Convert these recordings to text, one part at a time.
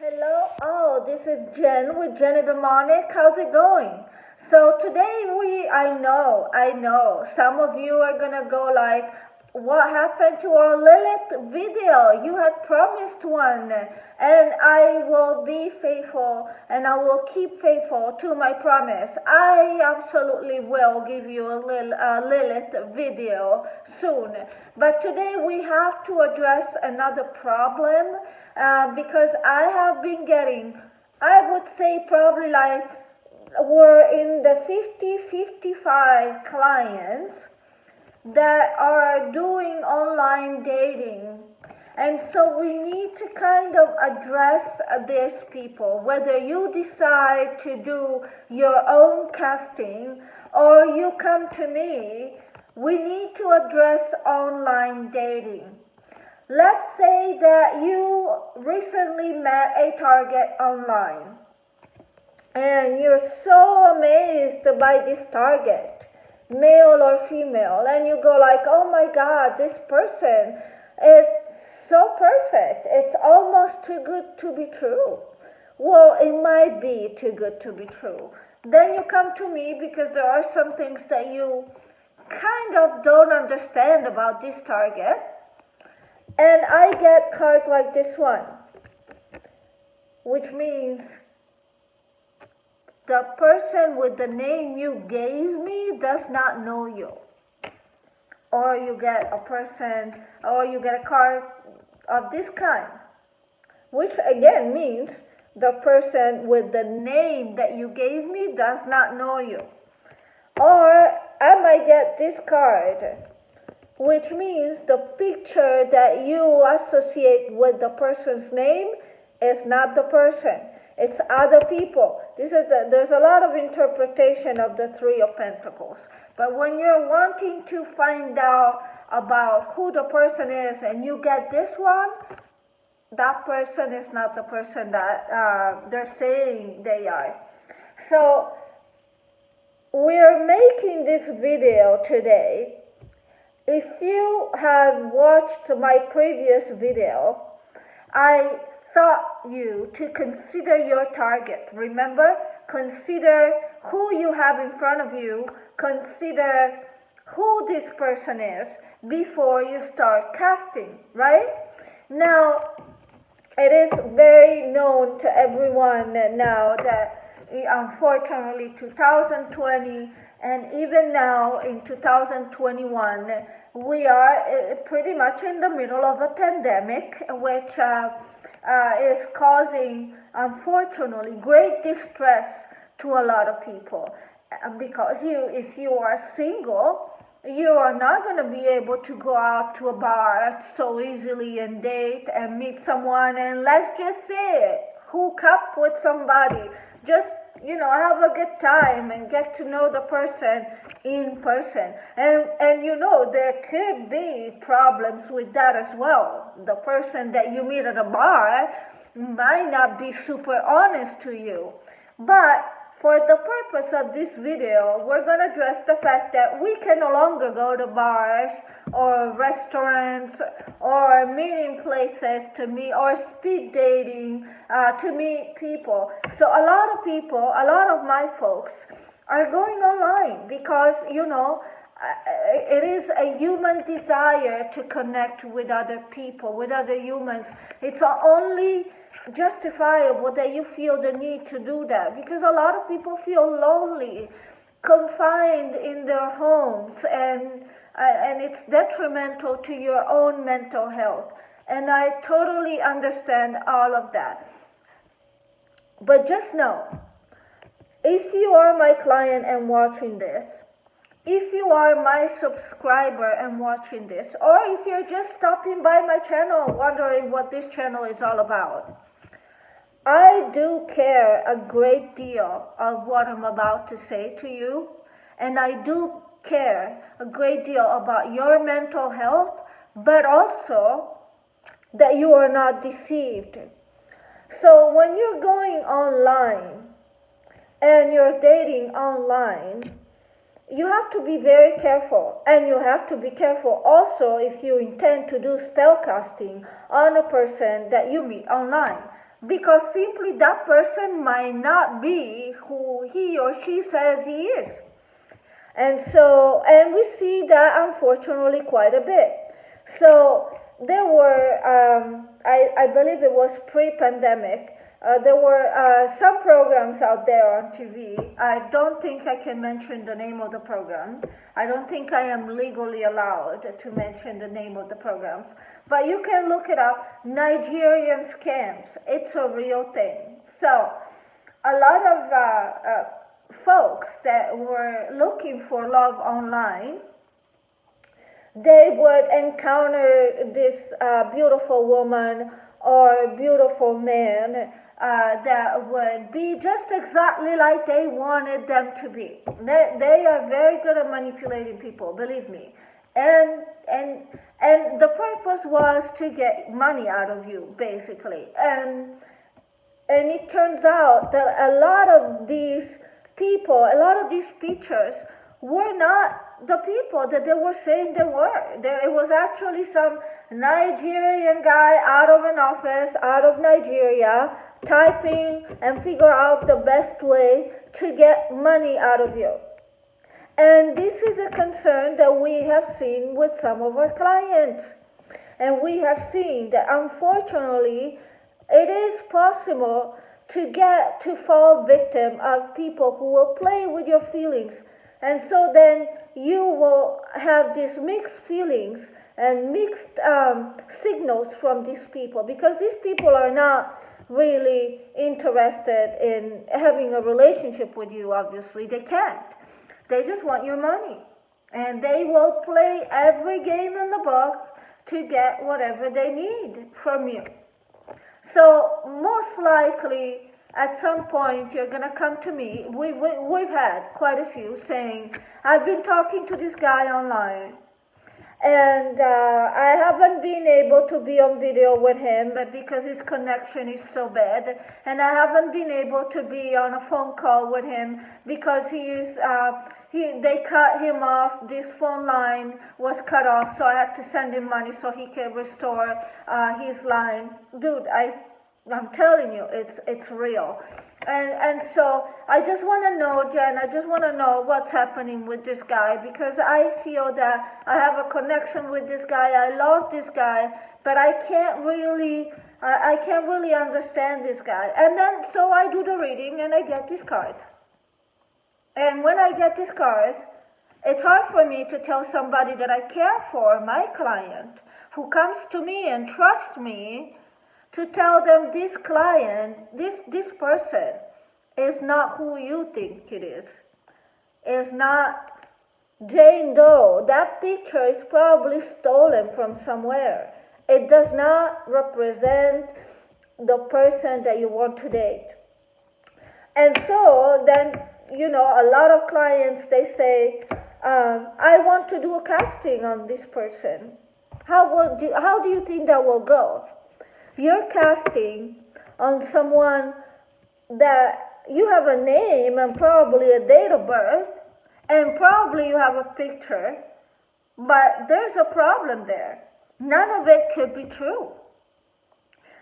Hello, this is Jen with Jen and Demonic. How's it going? So today I know, some of you are gonna go like, what happened to our Lilith video? You had promised one, and I will be faithful, and I will keep faithful to my promise. I absolutely will give you a Lilith video soon. But today we have to address another problem because I have been getting, I would say probably like we're in the 50-55 clients that are doing online dating. And so we need to kind of address these people, whether you decide to do your own casting or you come to me, we need to address online dating. Let's say that you recently met a target online and you're so amazed by this target, male or female, and you go like, oh my God, this person is so perfect. It's almost too good to be true. Well, it might be too good to be true. Then you come to me because there are some things that you kind of don't understand about this target. And I get cards like this one, which means the person with the name you gave me does not know you. Or you get a person, or you get a card of this kind, which again means the person with the name that you gave me does not know you. Or I might get this card, which means the picture that you associate with the person's name is not the person. It's other people. There's a lot of interpretation of the Three of Pentacles. But when you're wanting to find out about who the person is and you get this one, that person is not the person that they're saying they are. So we're making this video today. If you have watched my previous video, I thought you to consider your target. Remember, consider who you have in front of you, consider who this person is before you start casting, right? Now, it is very known to everyone now that unfortunately 2020 and even now in 2021, we are pretty much in the middle of a pandemic, which is causing, unfortunately, great distress to a lot of people. Because if you are single, you are not going to be able to go out to a bar so easily and date and meet someone and let's just say hook up with somebody. Just, have a good time and get to know the person in person. And there could be problems with that as well. The person that you meet at a bar might not be super honest to you. But for the purpose of this video, we're going to address the fact that we can no longer go to bars or restaurants or meeting places to meet or speed dating to meet people. So a lot of people, a lot of my folks are going online because, it is a human desire to connect with other people, with other humans. It's only justifiable that you feel the need to do that because a lot of people feel lonely, confined in their homes, and it's detrimental to your own mental health. And I totally understand all of that. But just know, if you are my client and watching this, if you are my subscriber and watching this, or if you're just stopping by my channel wondering what this channel is all about, I do care a great deal of what I'm about to say to you, and I do care a great deal about your mental health, but also that you are not deceived. So when you're going online and you're dating online, you have to be very careful, and you have to be careful also if you intend to do spell casting on a person that you meet online. because simply that person might not be who he or she says he is. And we see that unfortunately quite a bit. So there were, I believe it was pre-pandemic, there were some programs out there on TV. I don't think I can mention the name of the program. I don't think I am legally allowed to mention the name of the programs. But you can look it up, Nigerian scams. It's a real thing. So a lot of folks that were looking for love online, they would encounter this beautiful woman or beautiful man that would be just exactly like they wanted them to be. They are very good at manipulating people, believe me. And the purpose was to get money out of you, basically. And it turns out that a lot of these people, a lot of these pictures were not the people that they were saying they were. It was actually some Nigerian guy out of an office, out of Nigeria, typing and figure out the best way to get money out of you. And this is a concern that we have seen with some of our clients. And we have seen that unfortunately, it is possible to fall victim of people who will play with your feelings. And so then you will have these mixed feelings and mixed signals from these people, because these people are not really interested in having a relationship with you, obviously. They can't. They just want your money. And they will play every game in the book to get whatever they need from you. So most likely, at some point, you're going to come to me. We've had quite a few saying, I've been talking to this guy online, and I haven't been able to be on video with him because his connection is so bad, and I haven't been able to be on a phone call with him because they cut him off. This phone line was cut off, so I had to send him money so he can restore his line. Dude, I'm telling you, it's real. And so I just want to know, Jen, I just want to know what's happening with this guy, because I feel that I have a connection with this guy. I love this guy, but I can't really understand this guy. And then, so I do the reading and I get these cards. And when I get these cards, it's hard for me to tell somebody that I care for, my client, who comes to me and trusts me, to tell them this client, this person is not who you think it is not Jane Doe. That picture is probably stolen from somewhere. It does not represent the person that you want to date. And so then, a lot of clients, they say, I want to do a casting on this person. How do you think that will go? You're casting on someone that you have a name and probably a date of birth, and probably you have a picture, but there's a problem there. None of it could be true.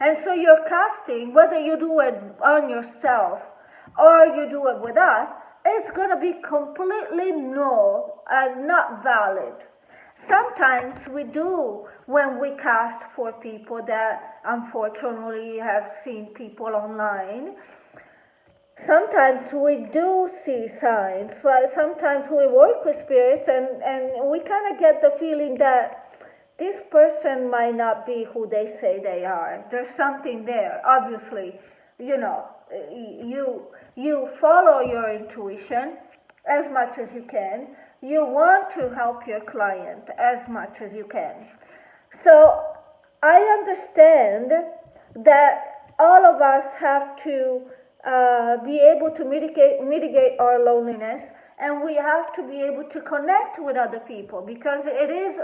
And so you're casting, whether you do it on yourself or you do it with us, it's going to be completely null and not valid. Sometimes we do, when we cast for people that unfortunately have seen people online. Sometimes we do see signs. Like sometimes we work with spirits and we kind of get the feeling that this person might not be who they say they are. There's something there. Obviously, you follow your intuition as much as you can. You want to help your client as much as you can. So I understand that all of us have to be able to mitigate our loneliness, and we have to be able to connect with other people, because it is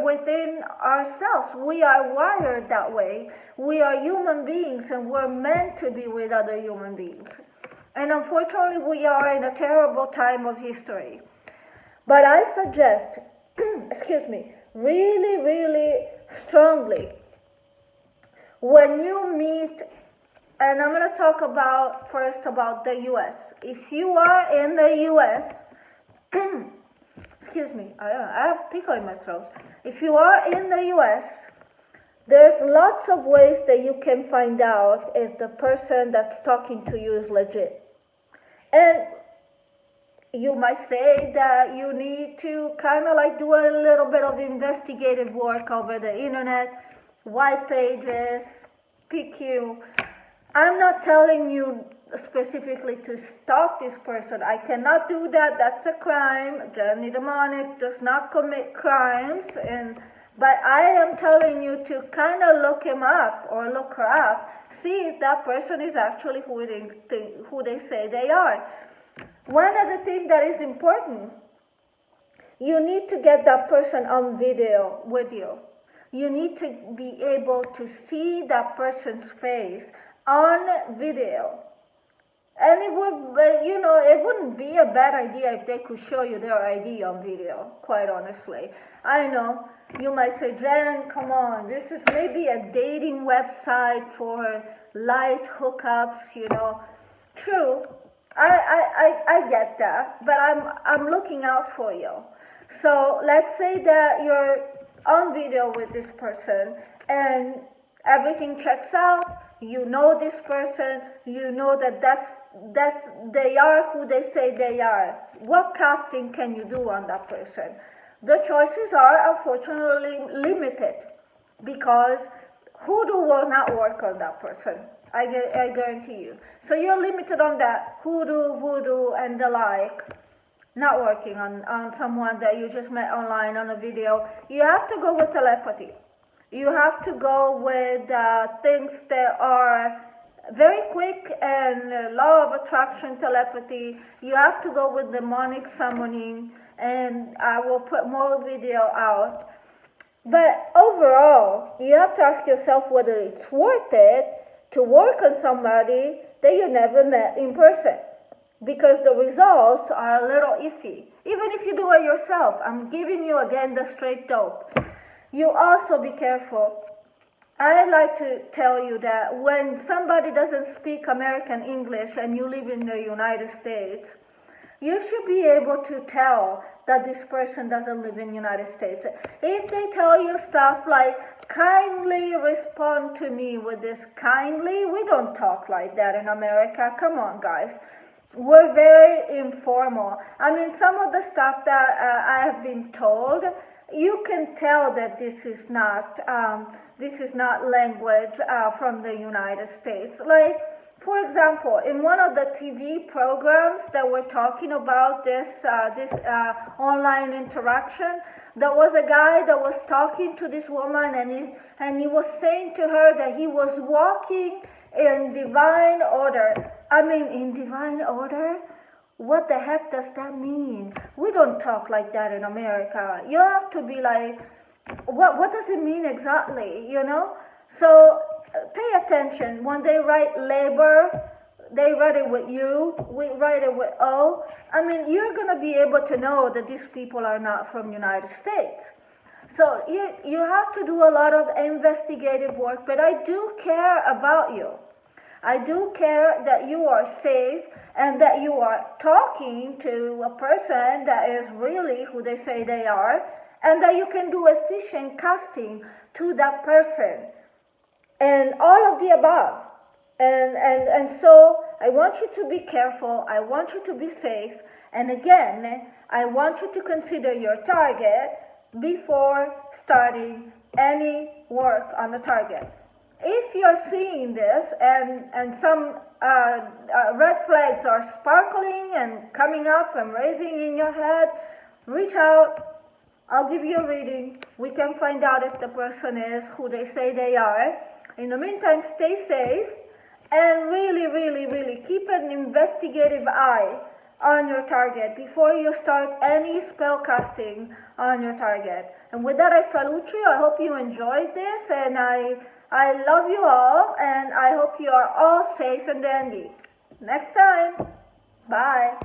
within ourselves. We are wired that way. We are human beings, and we're meant to be with other human beings. And unfortunately, we are in a terrible time of history. But I suggest, really, really strongly, when you meet and I'm going to talk about first about the US. If you are in the US, excuse me, I have tickle in my throat. If you are in the US, there's lots of ways that you can find out if the person that's talking to you is legit. And you might say that you need to kind of like do a little bit of investigative work over the internet, white pages, PQ. I'm not telling you specifically to stalk this person. I cannot do that. That's a crime. Jenny Demonic does not commit crimes. But I am telling you to kind of look him up or look her up, see if that person is actually who they say they are. One of the things that is important, you need to get that person on video with you. You need to be able to see that person's face on video. And it wouldn't be a bad idea if they could show you their ID on video, quite honestly. I know, you might say, Jen, come on, this is maybe a dating website for light hookups, True, I get that, but I'm looking out for you. So let's say that you're on video with this person and everything checks out. You know this person, you know that they are who they say they are. What casting can you do on that person? The choices are unfortunately limited because hoodoo will not work on that person. I guarantee you. So you're limited on that. Hoodoo, voodoo, and the like. Not working on someone that you just met online on a video. You have to go with telepathy. You have to go with things that are very quick and law of attraction telepathy. You have to go with demonic summoning, and I will put more video out. But overall, you have to ask yourself whether it's worth it to work on somebody that you never met in person, because the results are a little iffy. Even if you do it yourself, I'm giving you again the straight dope. You also be careful. I like to tell you that when somebody doesn't speak American English and you live in the United States, you should be able to tell that this person doesn't live in the United States. If they tell you stuff like, kindly respond to me with this kindly, we don't talk like that in America. Come on, guys. We're very informal. I mean, some of the stuff that I have been told, you can tell that this is not language from the United States. Like, for example, in one of the TV programs that were talking about this online interaction, there was a guy that was talking to this woman, and he was saying to her that he was walking in divine order. I mean, in divine order? What the heck does that mean? We don't talk like that in America. You have to be like, what does it mean exactly, So pay attention. When they write labor, they write it with U, we write it with O. I mean, you're going to be able to know that these people are not from the United States. So you have to do a lot of investigative work, but I do care about you. I do care that you are safe and that you are talking to a person that is really who they say they are, and that you can do efficient casting to that person, and all of the above. And so I want you to be careful. I want you to be safe. And again, I want you to consider your target before starting any work on the target. If you're seeing this and some red flags are sparkling and coming up and raising in your head, reach out. I'll give you a reading. We can find out if the person is who they say they are. In the meantime, stay safe and really, really, really keep an investigative eye on your target before you start any spell casting on your target. And with that, I salute you. I hope you enjoyed this, and I love you all, and I hope you are all safe and dandy. Next time. Bye.